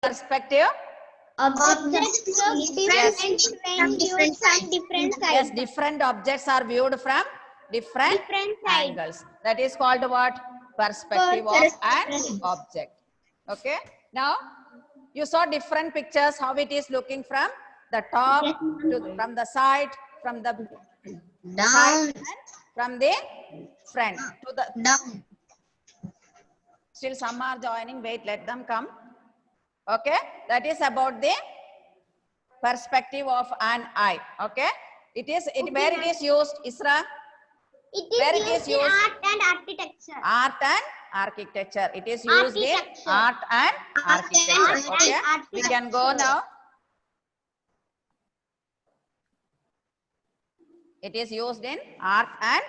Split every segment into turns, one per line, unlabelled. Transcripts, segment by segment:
perspective?
Objects look different when viewed from different sides.
Yes, different objects are viewed from different
sides.
angles. That is called what? Perspective of an object. Okay. Now, you saw different pictures, how it is looking from the top, from the side, from the
Down.
side, and from the front to the
Down.
Still some are joining. Wait, let them come. Okay. That is about the perspective of an eye. Okay. Where it is used, Isra?
It is used in art and architecture.
Art and architecture. It is used in art and architecture. Okay. We can go now. It is used in art and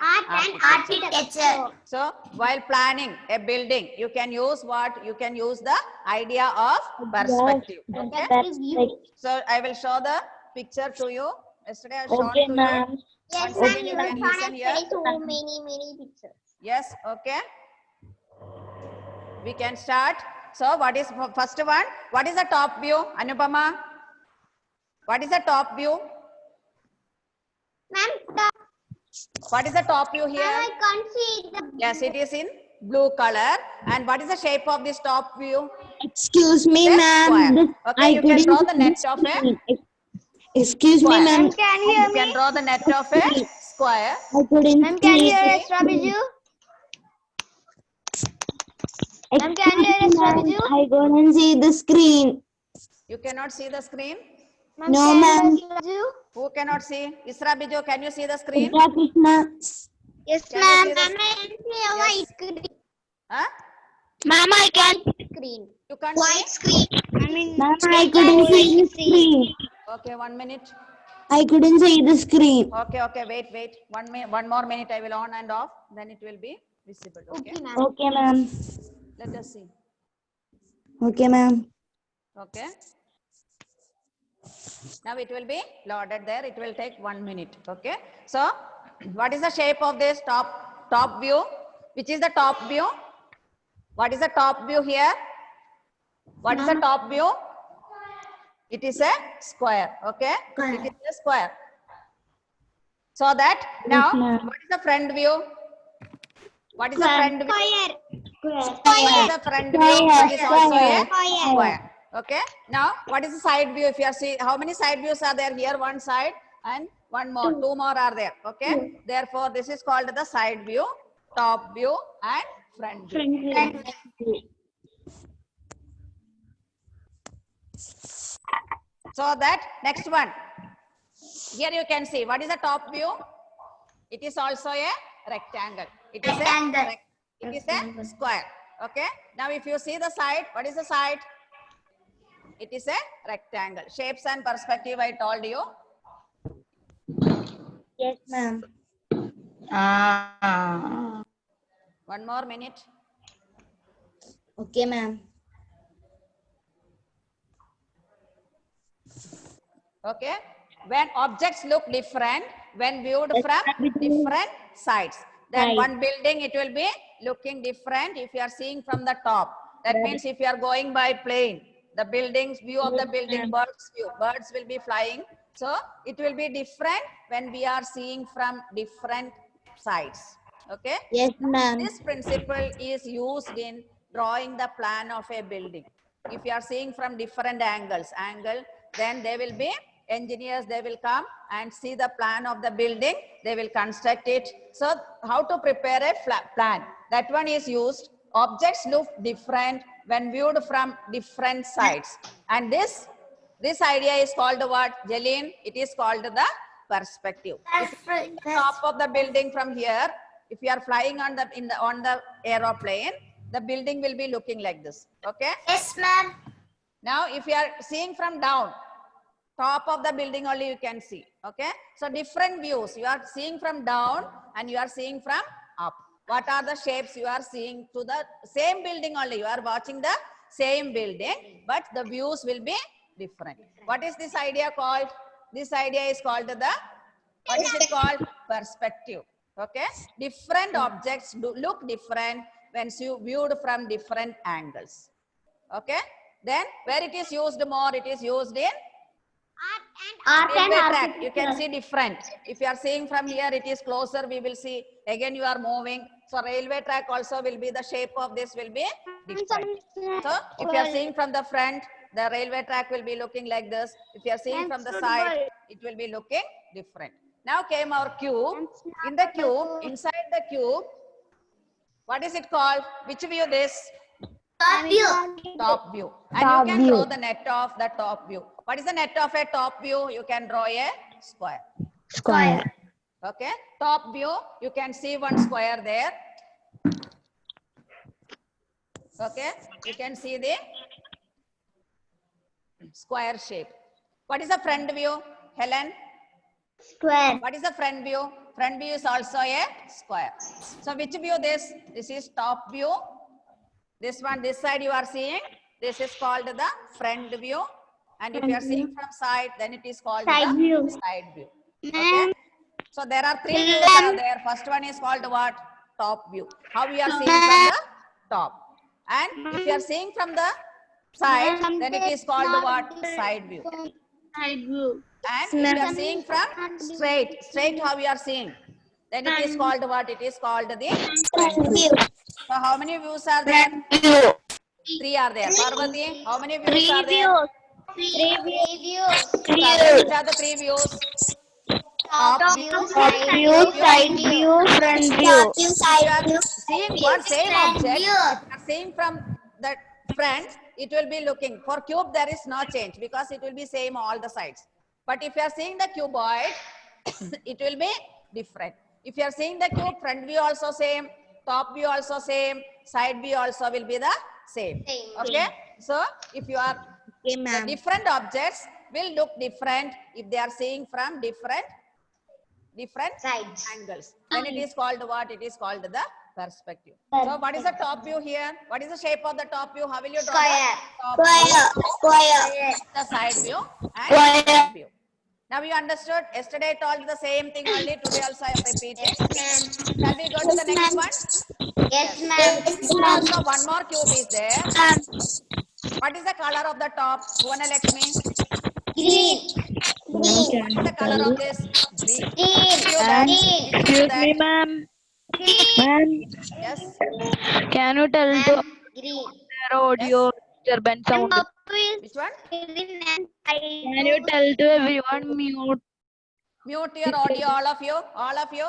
architecture. So, while planning a building, you can use what? You can use the idea of perspective. Okay. So, I will show the picture to you. Yesterday I shown to you.
Yes,
Once again, you can
ma'am.
listen here.
So many pictures.
Yes. Okay. We can start. So, what is first one? What is the top view, Anupama? What is the top view?
Ma'am,
What is the top view here?
I can't see the.
Yes, it is in blue color. And what is the shape of this top view?
Excuse me,
Yes,
ma'am.
square. Okay, you can draw the net of a
Excuse me,
square.
ma'am.
Can you hear
You can draw the net of a square.
I couldn't
Ma'am, can you
see.
hear extra Biju? Ma'am, can you hear extra Biju?
I couldn't see the screen.
You cannot see the screen.
Ma'am,
No,
can you hear
ma'am.
extra Biju?
Who cannot see? Isra Bijo, can you see the screen?
Krishna, Krishna.
Yes,
Can
ma'am.
you see
Ma'am, I can see a white screen.
Huh?
Ma'am, I can.
Screen.
You can't see?
Screen. I mean,
Ma'am, I couldn't see the screen.
Okay, 1 minute.
I couldn't see the screen.
Okay, wait. 1 minute, 1 more minute I will on and off. Then it will be visible. Okay.
ma'am.
Okay, ma'am.
Let us see.
Okay, ma'am.
Okay. Now it will be loaded there. It will take 1 minute. Okay. So, what is the shape of this top view? Which is the top view? What is the top view here? What is the top view? It is a square. Okay. It is a square. So that now, what is the front view? What is the front view? What is the front view? It is also a square. Okay. Now, what is the side view? If you are seeing, how many side views are there here? One side and one more. Two more are there. Okay. Therefore, this is called the side view, top view, and front view. So that next one. Here you can see what is the top view. It is also a rectangle. It is a square. Okay. Now, if you see the side, what is the side? It is a rectangle. Shapes and perspective, I told you.
Yes, ma'am.
1 more minute.
Okay, ma'am.
Okay. When objects look different, when viewed from different sides, then one building, it will be looking different if you are seeing from the top. That means if you are going by plane, the building's view of the building, birds will be flying. So it will be different when we are seeing from different sides. Okay.
Yes, ma'am.
This principle is used in drawing the plan of a building. If you are seeing from different angles, then they will be engineers, they will come and see the plan of the building, they will construct it. So how to prepare a plan? That one is used. Objects look different when viewed from different sides. And this idea is called what, Jeline? It is called the perspective. If you see the top of the building from here, if you are flying on the aeroplane, the building will be looking like this. Okay?
Yes, ma'am.
Now, if you are seeing from down, top of the building only you can see. Okay? So, different views. You are seeing from down and you are seeing from up. What are the shapes you are seeing to the same building only? You are watching the same building, but the views will be different. What is this idea called? This idea is called what is it called? Perspective. Okay? Different objects look different when viewed from different angles. Okay? Then where it is used more, it is used in
Art and
railway track. You can
architecture.
see different. If you are seeing from here, it is closer, we will see. Again, you are moving. So railway track also will be, the shape of this will be different. So if you are seeing from the front, the railway track will be looking like this. If you are seeing from the side, it will be looking different. Now came our cube. In the cube, inside the cube, what is it called? Which view this?
Top view.
Top view. And
Top
you can
view.
draw the net of the top view. What is the net of a top view? You can draw a square.
Square.
Okay. Top view, you can see one square there. Okay. You can see the square shape. What is the front view, Helen?
Square.
What is the front view? Front view is also a square. So which view this? This is top view. This one, this side you are seeing. This is called the front view. And if you are seeing from side, then it is called
Side
the
view.
side view. Okay.
Ma'am.
So there are three views are there. First one is called what? Top view. How we are seeing from the top. And if you are seeing from the side, then it is called what? Side view.
Side view.
And if you are seeing from straight how we are seeing, then it is called what? It is called the front view. So how many views are there? Three are there. Parvati, how many views are there?
Three views.
Which are the three views?
Top view, side view, front view.
If you are seeing one same object, if you are seeing from the front, it will be looking. For cube, there is no change because it will be same all the sides. But if you are seeing the cuboid, it will be different. If you are seeing the cube, front view also same, top view also same, side view also will be the same. Okay. So if you are
Okay,
the
ma'am.
different objects will look different if they are seeing from different
Sides.
angles. Then it is called what? It is called the perspective. So what is the top view here? What is the shape of the top view? How will you draw
Square.
the top view?
Square.
The side view and front view. Now you understood? Yesterday I told the same thing only. Today also I am repeating. Shall we go to the next one?
Yes, ma'am.
Also one more cube is there. What is the color of the top? Bhuvana Lakshmi.
Green.
What is the color of this? Green.
Green.
Excuse me,
Ma'am, ma'am,
yes.
can you tell to
Green.
their audio disturbance sound?
Which one?
Green and
Can you tell to everyone mute?
Mute your audio, all of you. All of you.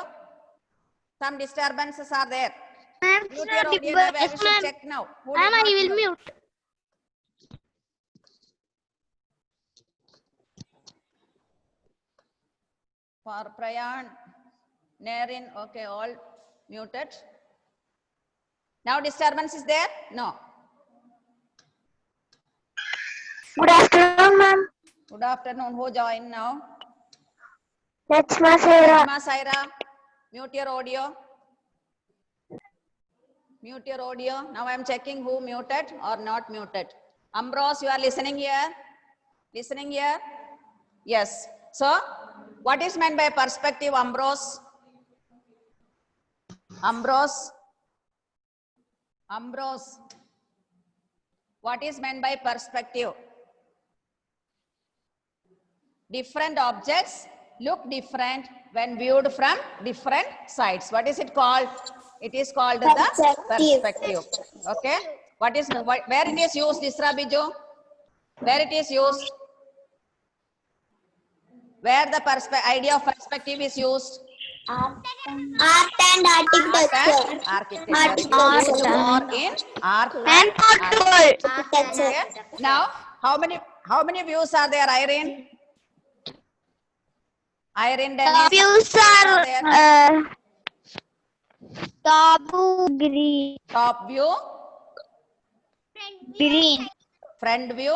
Some disturbances are there.
Ma'am,
Mute your audio. Now we should check now. Who did not mute? For Prayan, Nerin, okay, all muted. Now disturbance is there? No.
Good afternoon, ma'am.
Good afternoon. Who joined now?
That's my Sarah.
Rajma Saira, mute your audio. Mute your audio. Now I am checking who muted or not muted. Ambrose, you are listening here? Listening here? Yes. So, what is meant by perspective, Ambrose? Ambrose? Ambrose. What is meant by perspective? Different objects look different when viewed from different sides. What is it called? It is called the perspective. Okay. What is where it is used, Isra Biju? Where it is used? Where the idea of perspective is used?
Art and architecture.
Architecture. It is used more in art and
Architecture.
okay. Now, how many views are there, Irene? Irene, Dennis.
Views
are there?
Top green.
Top view,
Green.
front view,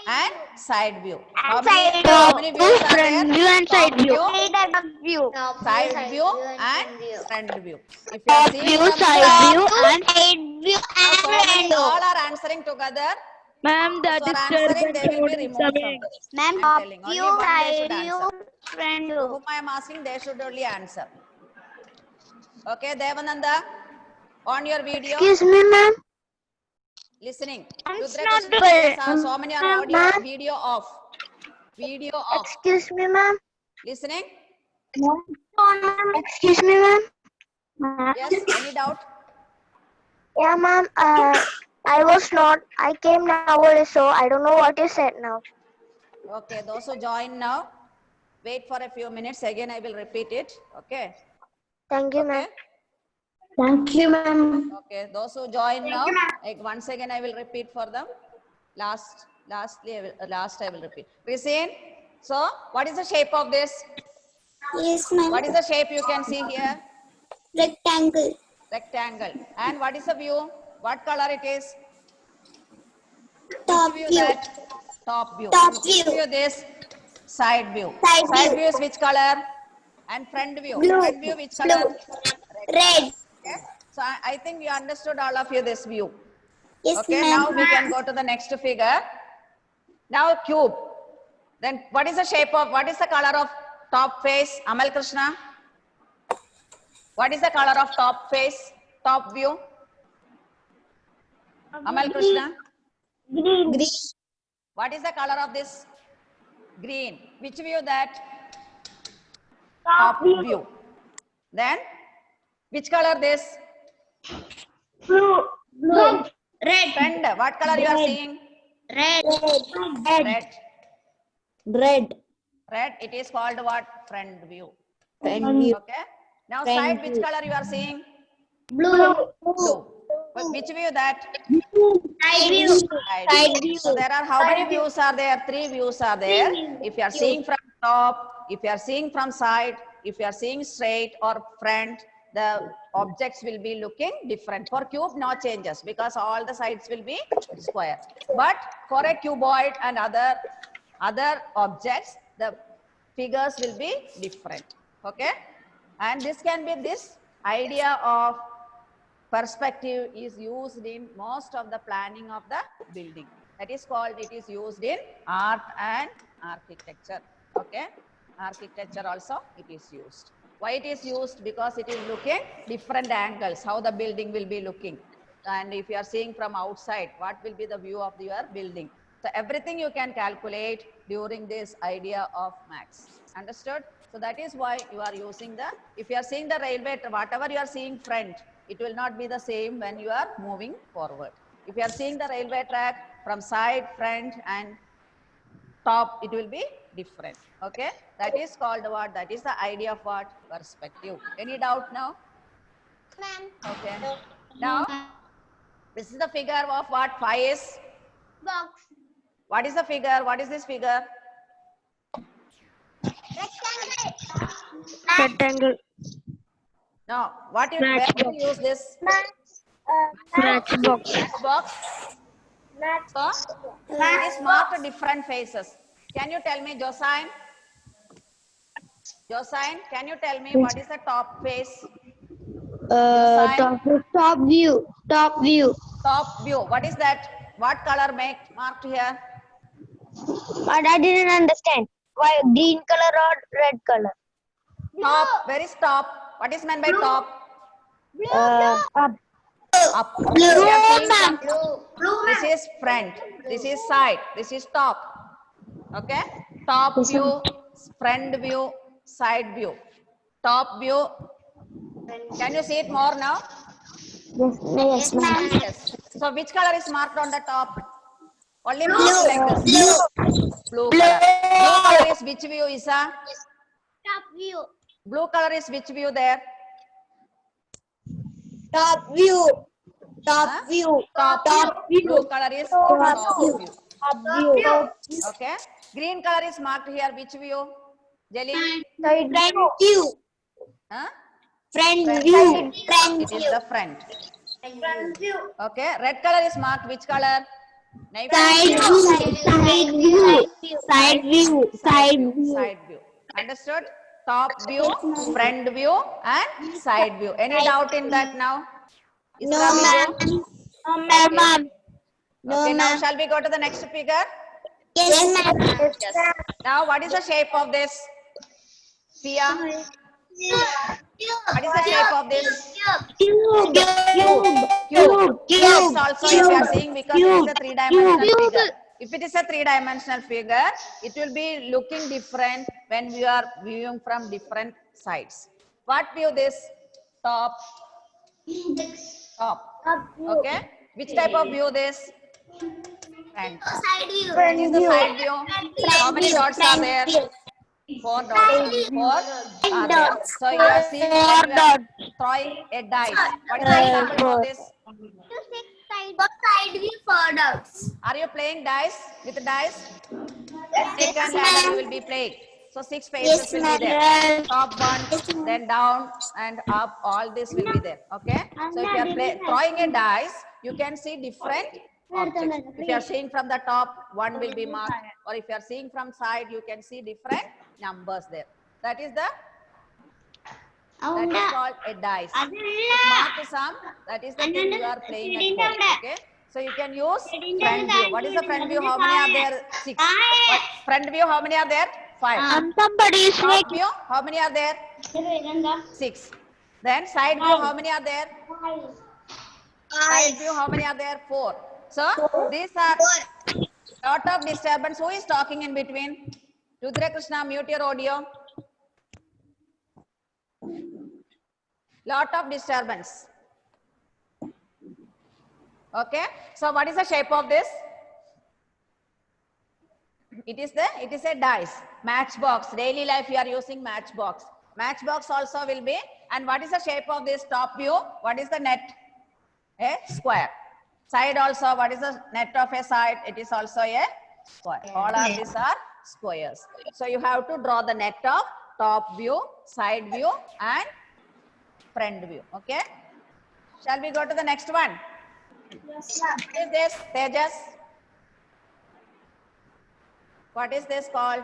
and side view. How
side
many views are
front
there?
view and
Top
side view.
side view, and front view. If you are seeing from
Side
the-
view and side view and
so many,
front
all are answering together.
Ma'am, the
So answering, they will be
disturbance
removed
sound
from
is
this.
Ma'am,
I'm
top
telling. Only
view,
one they
side
should
view,
answer.
front view.
Whom I am asking, they should only answer. Okay, Devananda, on your video.
Excuse me, ma'am.
Listening.
It's
Rudra
not
Krishna,
good.
yes, so many are audio,
Ma'am.
video off. Video off.
Excuse me, ma'am.
Listening?
Excuse me, ma'am.
Yes, any doubt?
Yeah, ma'am. I came now only, so I don't know what you said now.
Okay, those who join now, wait for a few minutes. Again, I will repeat it. Okay.
Thank you,
Okay.
ma'am.
Thank you, ma'am.
Okay. Those who join now, like once again, I will repeat for them. Lastly, last I will repeat. We seen. So, what is the shape of this?
Yes, ma'am.
What is the shape you can see here?
Rectangle.
Rectangle. And what is the view? What color it is?
Top
Which view
view.
that? Top view.
Top
Which
view.
view this? Side view.
Side view.
view is which color? And front view.
Blue.
Front view which color?
Blue. Red.
Okay. So I think you understood all of you this view.
Yes,
Okay.
ma'am.
Now we can go to the next figure. Now cube. Then what is the shape of? What is the color of top face? Amal Krishna. What is the color of top face? Top view. Amal Krishna.
Green. Green.
What is the color of this? Green. Which view that?
Top
View. Then, which color this?
Blue. Blue. Red.
Friend. What color you are
Red.
seeing?
Red. Red.
Red.
Red.
Red. It is called what? Front view.
Front view.
Okay. Now
Front
side, which
view.
color you are seeing?
Blue.
Blue. But which view that?
Side view. Side view.
So there are how many views are there? 3 views are there. If you are seeing from top, if you are seeing from side, if you are seeing straight or front, the objects will be looking different. For cube, no changes because all the sides will be square. But for a cuboid and other objects, the figures will be different. Okay? And this can be this idea of perspective is used in most of the planning of the building. That is called, it is used in art and architecture. Okay? Architecture also it is used. Why it is used? Because it is looking different angles, how the building will be looking. And if you are seeing from outside, what will be the view of your building? So everything you can calculate during this idea of max. Understood? So that is why you are using the, if you are seeing the railway, whatever you are seeing front, it will not be the same when you are moving forward. If you are seeing the railway track from side, front and top, it will be different. Okay? That is called what? That is the idea of what? Perspective. Any doubt now?
Ma'am.
Okay. Now, this is the figure of what? 5 is?
Box.
What is the figure? What is this figure?
Rectangle.
No. What you, where do you use this?
Matchbox.
Box? So, it is marked different faces. Can you tell me, Josine? Josine, can you tell me what is the top face?
Top view. Top view.
Top view. What is that? What color marked here?
But I didn't understand. Why green color or red color?
Top. Where is top? What is meant by top?
Up.
Up.
Blue,
We are seeing
ma'am.
from- This is front. This is side. This is top. Okay. Top view, front view, side view. Top view. Can you see it more now?
Yes, ma'am.
Yes. So which color is marked on the top? Only marked like this. Blue color. Blue color is which view, Isa?
Top view.
Blue color is which view there?
Top view. Top
Huh?
view.
Top view. Blue color is top view.
Top view.
Okay. Green color is marked here. Which view? Jelly?
Front view.
Huh?
Front
Front
view.
view.
Front
It is
view.
the front.
Front view.
Okay. Red color is marked. Which color? Knife.
Side view. Side view. Side view. Side view.
Side view. Understood? Top view, front view, and side view. Any doubt in that now?
No,
Isra,
ma'am.
Vijay?
No, ma'am. No,
Okay, now
ma'am.
shall we go to the next figure?
Yes, ma'am.
Yes. Now, what is the shape of this? Pia? What is the shape of this?
Cube.
Cube. It's also, if you are seeing, because it is a three-dimensional figure. If it is a three-dimensional figure, it will be looking different when we are viewing from different sides. What view this? Top. Top. Okay. Which type of view this? Front. What is the side view? How many dots are there? 4 dots. 4 are there. So you are seeing when you are throwing a dice. What is the example for this?
Side view, 4 dots.
Are you playing dice with dice? Snake and ladder you will be playing. So 6 faces will be there. Top one, then down and up. All this will be there. Okay. So if you are throwing a dice, you can see different objects. If you are seeing from the top, one will be marked. Or if you are seeing from side, you can see different numbers there. That is called a dice. It marks some. That is the thing you are playing at home. Okay. So you can use front view. What is the front view? How many are there? 6. What? Front view, how many are there? 5.
Somebody is
Top view, how many are there? 6. Then side view, how many are there? Side view, how many are there? 4. So these are lot of disturbance. Who is talking in between? Rudra Krishna, mute your audio. Lot of disturbance. Okay. So what is the shape of this? It is a dice. Matchbox. Daily life you are using matchbox. Matchbox also will be. And what is the shape of this top view? What is the net? A square. Side also, what is the net of a side? It is also a square. All of these are squares. So you have to draw the net of top view, side view and front view. Okay. Shall we go to the next one? Yes, what is this, Tejas? What is this called?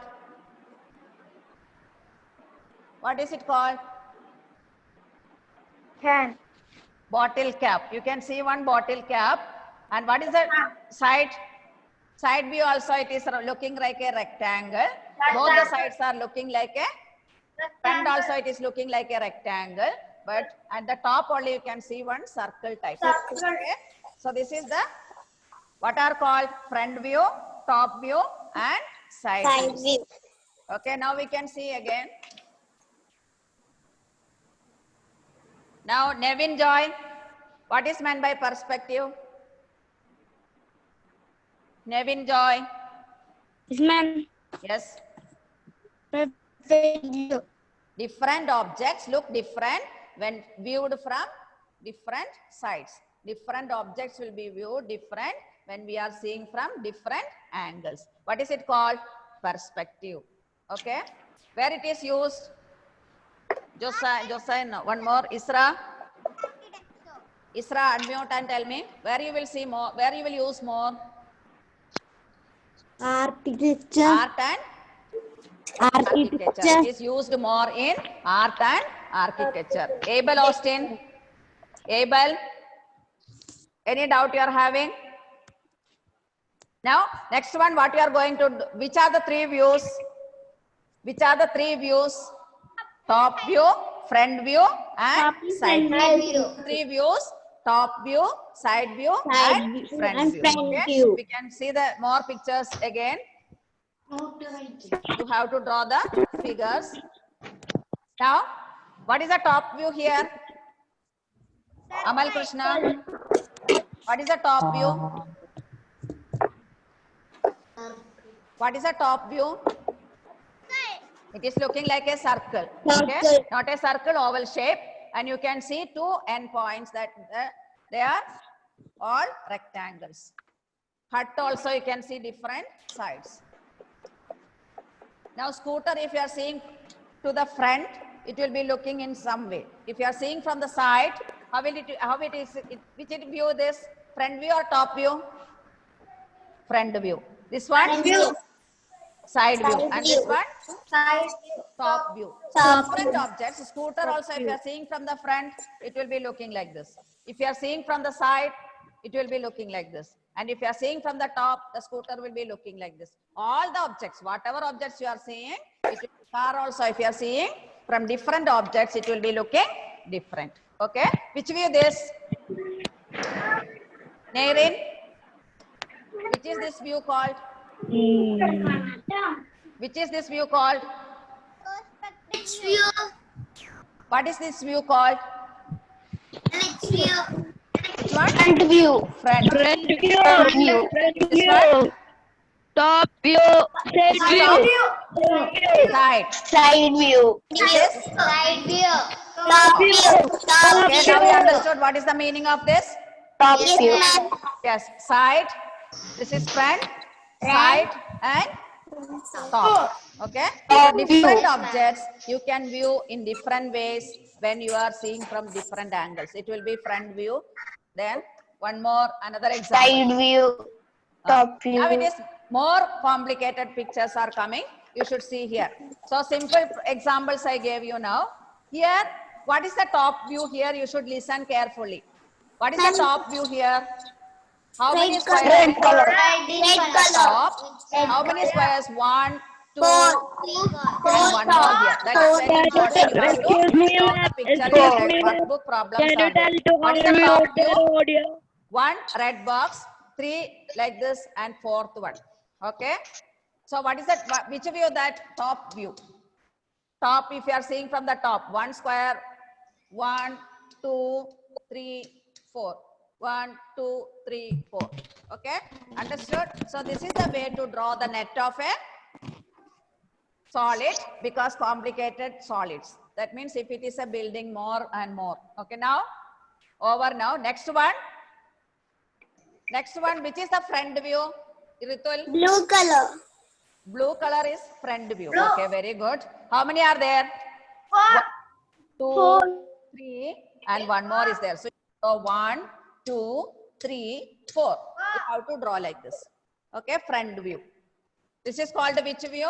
What is it called?
Can.
Bottle cap. You can see one bottle cap. And what is the side? Side view also it is looking like a rectangle. Both the sides are looking like a front also it is looking like a rectangle. But at the top only you can see one circle type. Okay? So this is the what are called front view, top view and side view. Okay, now we can see again. Now Nevin Joy, what is meant by perspective? Nevin Joy.
Yes, ma'am.
Yes.
Perfect view.
Different objects look different when viewed from different sides. Different objects will be viewed different when we are seeing from different angles. What is it called? Perspective. Okay. Where it is used? Josiah, no. One more. Isra. Isra, unmute and tell me where you will see more, where you will use more?
Architecture.
Art and architecture. It is used more in art and architecture. Abel Austin. Abel, any doubt you are having? Now, next one, what you are going to do? Which are the 3 views? Which are the 3 views? Top view, front view, and side view. 3 views: top view, side view, and front view. Okay? We can see the more pictures again. You have to draw the figures. Now, what is the top view here? Amal Krishna. What is the top view? What is the top view? It is looking like a circle. Okay? Not a circle, oval shape. And you can see 2 endpoints that they are all rectangles. Hut also you can see different sides. Now scooter, if you are seeing to the front, it will be looking in some way. If you are seeing from the side, which view this? Front view or top view? Front view. This one? View. Side view. And this one?
Side view.
Top view.
Top
Different
view.
objects. Scooter also, if you are seeing from the front, it will be looking like this. If you are seeing from the side, it will be looking like this. And if you are seeing from the top, the scooter will be looking like this. All the objects, whatever objects you are seeing, car also, if you are seeing from different objects, it will be looking different. Okay. Which view this? Nairin? Which is this view called? Which is this view called?
Which view?
What is this view called?
Which view?
Which one?
Front view.
Front.
Front view.
Front view.
Front
This
view.
one?
Top view. Side
Top.
view.
Side.
Side view.
This?
Side view.
Top.
View.
Okay, now we understood what is the meaning of this?
Top
Yes,
view.
ma'am.
Yes, side. This is front, side, and top. Okay. So different objects you can view in different ways when you are seeing from different angles. It will be front view. Then one more, another example.
Side view. Top view.
Now it is more complicated pictures are coming. You should see here. So simple examples I gave you now. Here, what is the top view here? You should listen carefully. What is the top view here? How many squares?
Red color.
Red color.
Top. How many squares? 1, 2,
Four.
and one more here. That is very important. You have to
Excuse me,
draw
ma'am.
the picture
Excuse
here.
me,
Like
ma'am.
workbook problems
Can you
are there.
tell to
What is the
unmute
top
the
view?
audio?
1 red box, 3 like this, and 4th one. Okay. So what is that? Which view that? Top view. Top, if you are seeing from the top, 1 square, 1, 2, 3, 4. 1, 2, 3, 4. Okay. Understood? So this is the way to draw the net of a solid because complicated solids. That means if it is a building, more and more. Okay. Now, over now. Next one. Next one, which is the front view? Ritul?
Blue color.
Blue color is front view. Okay, very good. How many are there? 2, 3, and one more is there. So 1, 2, 3, 4. You have to draw like this. Okay, front view. This is called which view?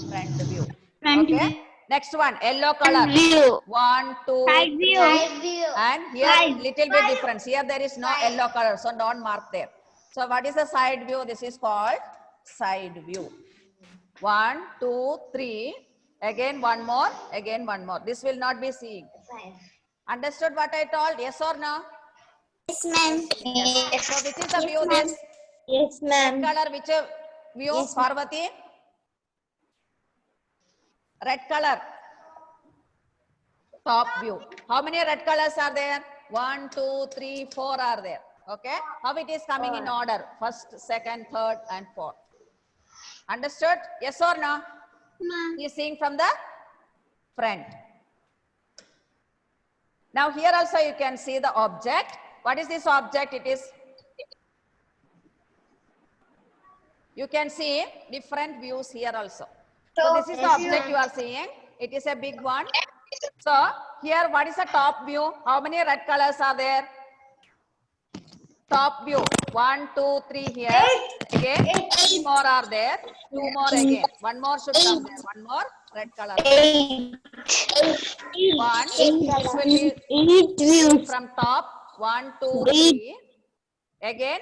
Front view. Okay. Next one, yellow color.
View.
1, 2,
Side view.
Side view.
and here little bit difference. Here there is no yellow color, so don't mark there. So what is the side view? This is called side view. 1, 2, 3. Again one more. Again one more. This will not be seeing. Understood what I told? Yes or no?
Yes, ma'am.
So which is the view? This
Yes,
red color. Which view?
Yes,
Parvati. Red color. Top view. How many red colors are there? 1, 2, 3, 4 are there. Okay. How it is coming in order? First, second, third, and fourth. Understood? Yes or no? He is seeing from the front. Now here also you can see the object. What is this object? It is, you can see different views here also. So this is the object you are seeing. It is a big one. So here what is the top view? How many red colors are there? Top view. 1, 2, 3 here. Again, 3 more are there. 2 more again. One more should come there. One more red color.
8.
1. This will be
8 views.
from top. 1, 2, 3. Again,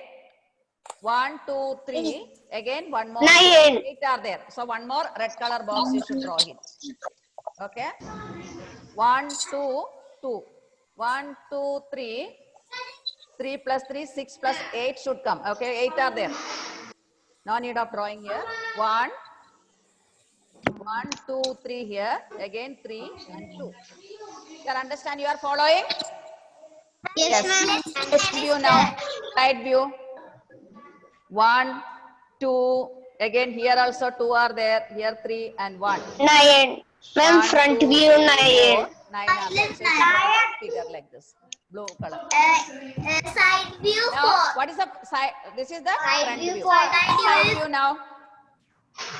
1, 2, 3. Again, one more.
9.
8 are there. So one more red color box you should draw it. Okay. 1, 2, 2. 1, 2, 3. 3 plus 3, 6 plus 8 should come. Okay, 8 are there. No need of drawing here. 1, 1, 2, 3 here. Again 3 and 2. You understand? You are following?
Yes, ma'am.
View now. Side view. 1, 2. Again here also 2 are there. Here 3 and 1.
9. Ma'am,
1,
front
2,
view 9.
9 are there. So you can draw the figure like this. Blue color.
Side view
Now,
4.
what is the side? This is the
Side
front
view
view.
for
Side view now.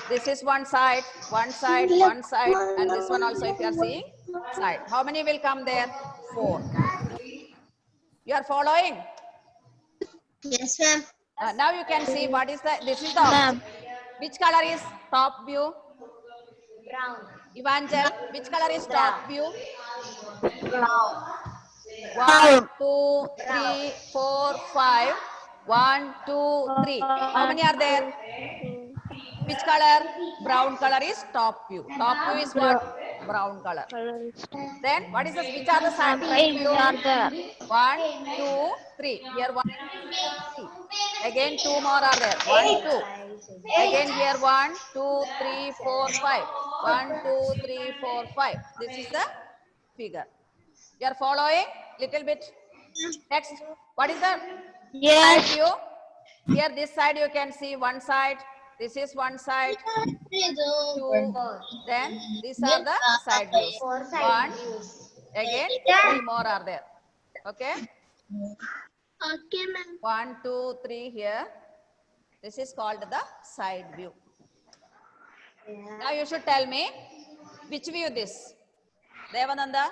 This is one side, and this one also if you are seeing side. How many will come there? 4. You are following?
Yes, ma'am.
Now you can see what is the, this is the object. Which color is top view?
Brown.
Evangel, which color is top view?
Brown.
1, 2, 3, 4, 5. 1, 2, 3. How many are there? Which color? Brown color is top view. Top view is what? Brown color. Then what is this? Which are the side front view? 1, 2, 3. Here 1, 2, 3. Again 2 more are there. 1, 2. Again here 1, 2, 3, 4, 5. 1, 2, 3, 4, 5. This is the figure. You are following? Little bit. Next, what is the side view? Here this side you can see one side. This is one side. 2. Then these are the side views. 1. Again 3 more are there. Okay.
Okay, ma'am.
1, 2, 3 here. This is called the side view. Now you should tell me which view this. Devananda,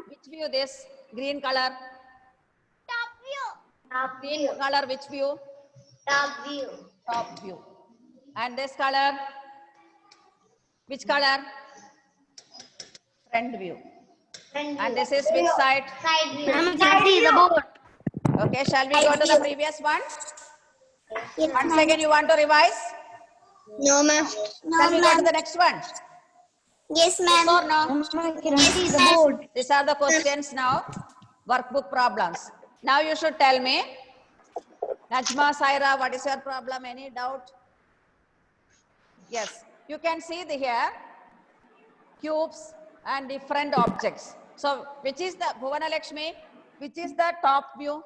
which view this? Green color.
Top view.
Green color, which view?
Top view.
Top view. And this color? Which color? Front view. And this is which side?
Side view.
Can see the board.
Okay, shall we go to the previous one? Once again, you want to revise?
No, ma'am.
Shall we go to the next one?
Yes,
Yes or no?
Can see the board.
These are the questions now. Workbook problems. Now you should tell me. Najma, Saira, what is your problem? Any doubt? Yes. You can see the here cubes and different objects. So, which is the Bhuvana Lakshmi? Which is the top view?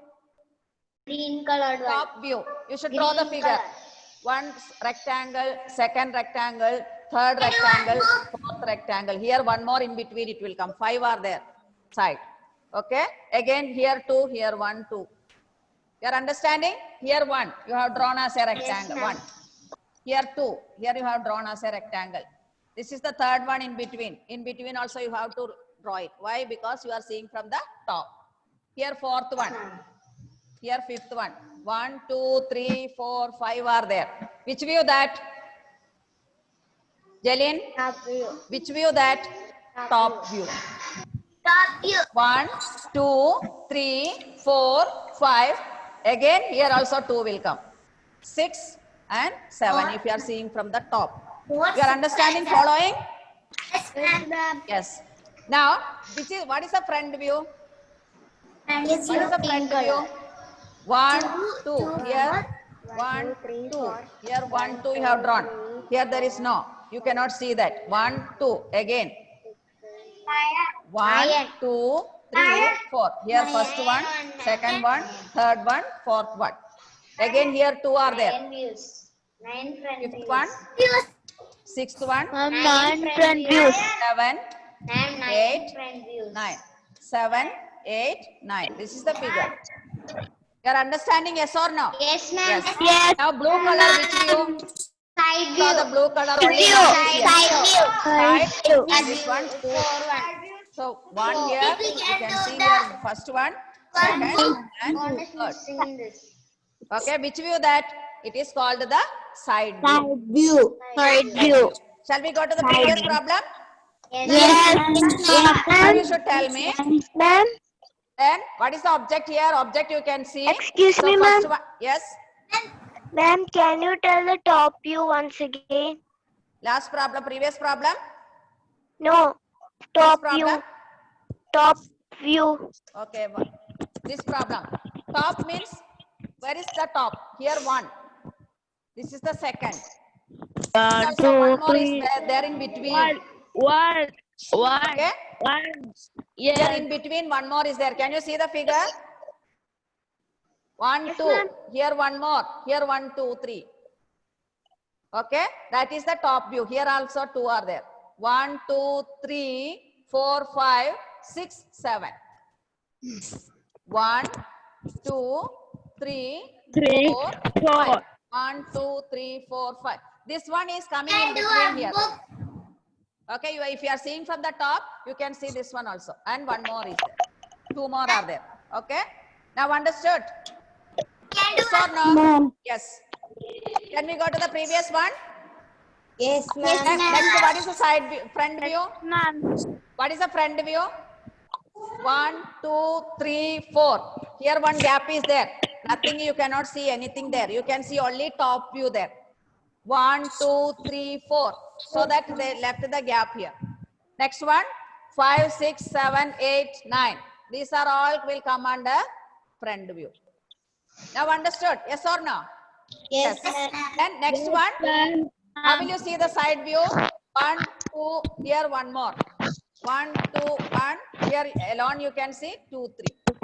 Green colored one.
Top view. You should draw the
Green
figure.
color.
One rectangle, second rectangle, third rectangle, fourth rectangle. Here one more in between it will come. 5 are there. Side. Okay. Again here 2, here 1, 2. You are understanding? Here 1. You have drawn as a rectangle. 1. Here 2. Here you have drawn as a rectangle. This is the third one in between. In between also you have to draw it. Why? Because you are seeing from the top. Here fourth one. Here fifth one. 1, 2, 3, 4, 5 are there. Which view that? Jelin?
Top view.
Which view that? Top view.
Top view.
1, 2, 3, 4, 5. Again here also 2 will come. 6 and 7 if you are seeing from the top. You are understanding, following?
Yes, ma'am.
Yes. Now, what is the front view?
And
What is the front view? 1, 2. Here 1, 2. Here 1, 2 you have drawn. Here there is no. You cannot see that. 1, 2. Again. 1, 2, 3, 4. Here first one, second one, third one, fourth one. Again here 2 are there.
9 views. 9 front
Fifth
views.
one, sixth one,
9 front views.
7,
And 9
8,
front views.
9. 7, 8, 9. This is the figure. You are understanding, yes or no?
Yes, ma'am.
Yes. Now blue color, which view?
Side view.
So the blue color only
View.
comes here.
Side view.
Side. This one. So one here, you can see here first one, second and third. Okay, which view that? It is called the side view.
View. Side view.
Shall we go to the previous problem?
Yes.
Now you should tell me.
Ma'am.
Then what is the object here? Object you can see.
Excuse me,
first
ma'am.
one- Yes.
Ma'am, can you tell the top view once again?
Last problem, previous problem.
No. Top view.
problem?
Top view.
Okay, this problem. Top means, where is the top? Here 1. This is the second. Also one more is there in between.
One.
Okay? Here
Yes.
in between one more is there. Can you see the figure? 1, 2. Here one more. Here 1, 2, 3. Okay? That is the top view. Here also 2 are there. 1, 2, 3, 4, 5, 6, 7. 1, 2, 3, 4, 5. 1, 2, 3, 4, 5. This one is coming in between here. Okay, if you are seeing from the top, you can see this one also. And one more is there. 2 more are there. Okay? Now understood? Yes or no? Yes. Can we go to the previous one?
Yes,
Next, what is the side view, front view?
Ma'am.
What is the front view? 1, 2, 3, 4. Here one gap is there. Nothing, you cannot see anything there. You can see only top view there. 1, 2, 3, 4. So that they left the gap here. Next one, 5, 6, 7, 8, 9. These are all will come under front view. Now understood? Yes or no?
Yes.
Then next one,
Ma'am.
how will you see the side view? 1, 2, here one more. 1, 2, 1. Here alone you can see 2, 3.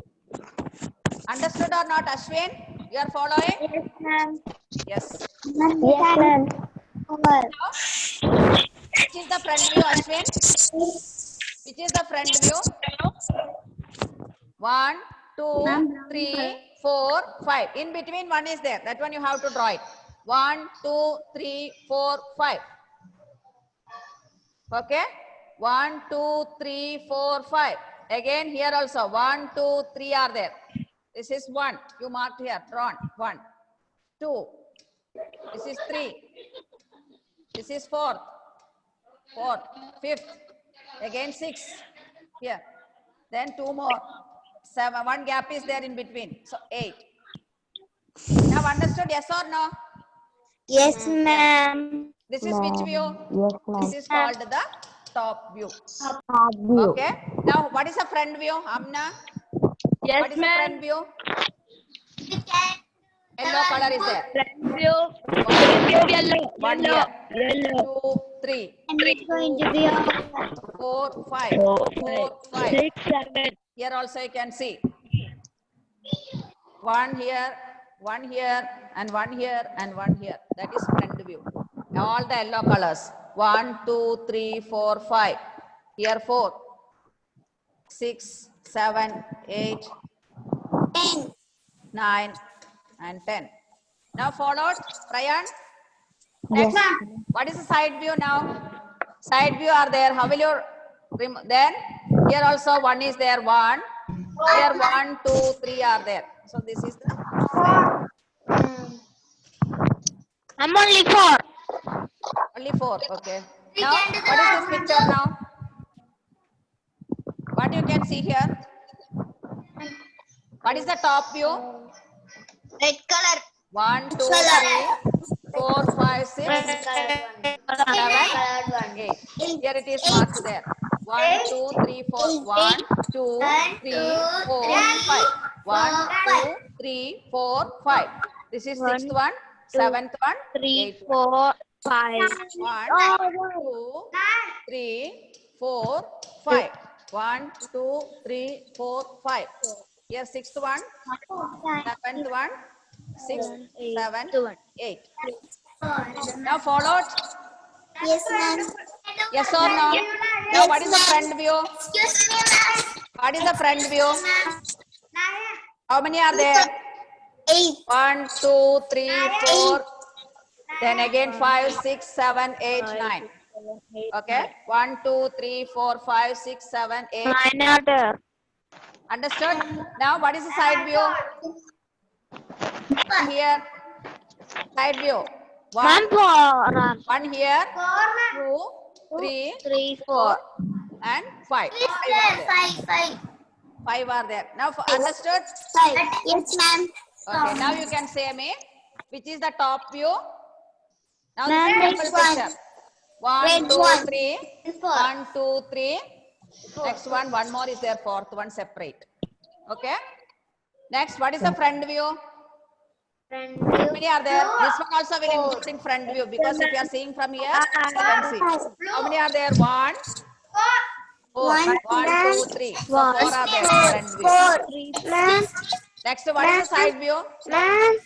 Understood or not, Ashwin? You are following?
Yes, ma'am.
Yes.
Yes, ma'am.
Which is the front view, Ashwin? Which is the front view? 1, 2, 3, 4, 5. In between one is there. That one you have to draw it. 1, 2, 3, 4, 5. Okay? 1, 2, 3, 4, 5. Again here also 1, 2, 3 are there. This is 1. You marked here. Drawn. 1, 2. This is 3. This is 4th. 4th. 5th. Again 6. Here. Then 2 more. 7. One gap is there in between. So 8. Now understood? Yes or no?
Yes, ma'am.
This is which view?
Yes,
This is called the top view.
ma'am.
Okay. Now what is the front view, Amna?
Yes,
What is the front
ma'am.
view? Yellow color is there.
Front view. Yellow.
One
Yellow.
here.
Yellow.
2, 3,
And it's going to be
4, 5. 4, 5.
6, 7.
Here also you can see. One here, one here, and one here, and one here. That is front view. All the yellow colors. 1, 2, 3, 4, 5. Here 4, 6, 7, 8,
10.
9, and 10. Now followed, Ryan. Next, what is the side view now? Side view are there. How will you then? Here also one is there. 1. Here 1, 2, 3 are there. So this is the side.
I'm only 4.
Only 4. Okay. Now what is this picture now? What you can see here? What is the top view?
Red color.
1, 2, 3, 4, 5, 6, 7, 8. Here it is marked there. 1, 2, 3, 4. 1, 2, 3, 4, 5. 1, 2, 3, 4, 5. This is 6th one, 7th one,
3,
8th one.
4, 5.
1, 2, 3, 4, 5. 1, 2, 3, 4, 5. Here 6th one, 7th one, 6th, 7th, 8. Now followed?
Yes, ma'am.
Yes or no? Now what is the front view?
Excuse me, ma'am.
What is the front view? How many are there?
8.
1, 2, 3, 4. Then again 5, 6, 7, 8, 9. Okay? 1, 2, 3, 4, 5, 6, 7, 8.
9 are there.
Understood? Now what is the side view? Here. Side view. 1, 1 here. 2, 3,
3,
4, and 5. 5 are there. Now understood?
5. Yes, ma'am.
Okay, now you can say me, which is the top view? Now
Ma'am,
this is
next
simple
one.
picture. 1,
Red
2,
one.
3.
This one.
1, 2, 3. Next one more is there, 4th one separate. Okay? Next, what is the front view? How many are there? This one also will include in front view because if you are seeing from here, you can see. How many are there? 1, 4. 1, 2, 3. So 4 are there, front view.
4. Ma'am.
Next, what is the side view?
Ma'am.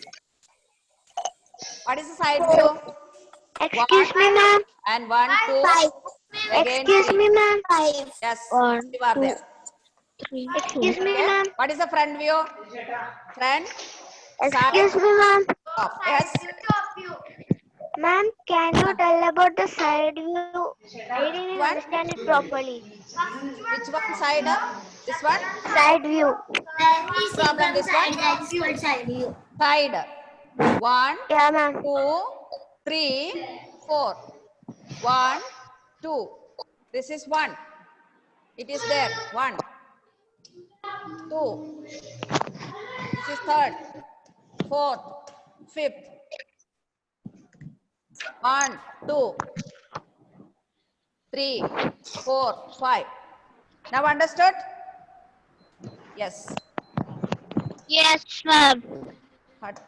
What is the side view?
Excuse me, ma'am.
And 1, 2.
5.
Again,
Excuse
3.
me, ma'am. 5.
Yes,
1,
5 are there.
3. Excuse me,
Okay.
ma'am.
What is the front view? Front,
Excuse
side,
me, ma'am.
top. Yes.
Ma'am, can you tell about the side view? I didn't
One.
understand it properly.
Which one side? This one?
Side view.
Problem, this one? Side. 1,
Yeah, ma'am.
2, 3, 4. 1, 2. This is 1. It is there. 1, 2. This is 3rd, 4th, 5th. 1, 2, 3, 4, 5. Now understood? Yes.
Yes, ma'am.
Hut.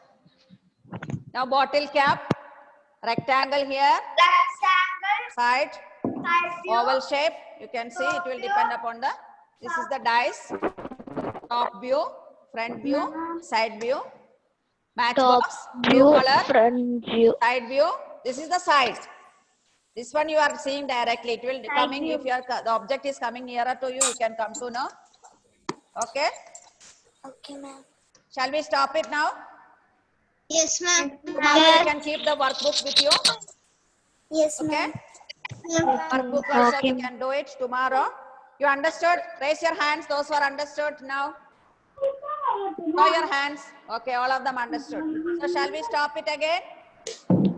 Now bottle cap, rectangle here, side, oval shape. You can see it will depend upon the, this is the dice, top view, front view, side view, matchbox, blue color,
front view.
side view. This is the side. This one you are seeing directly. It will coming if your the object is coming nearer to you. You can come to know. Okay.
Okay, ma'am.
Shall we stop it now?
Yes, ma'am.
Tomorrow you can keep the workbook with you.
Yes,
Okay.
ma'am.
Workbook also
Okay.
we can do it tomorrow. You understood? Raise your hands. Those who are understood now. Show your hands. Okay, all of them understood. So shall we stop it again?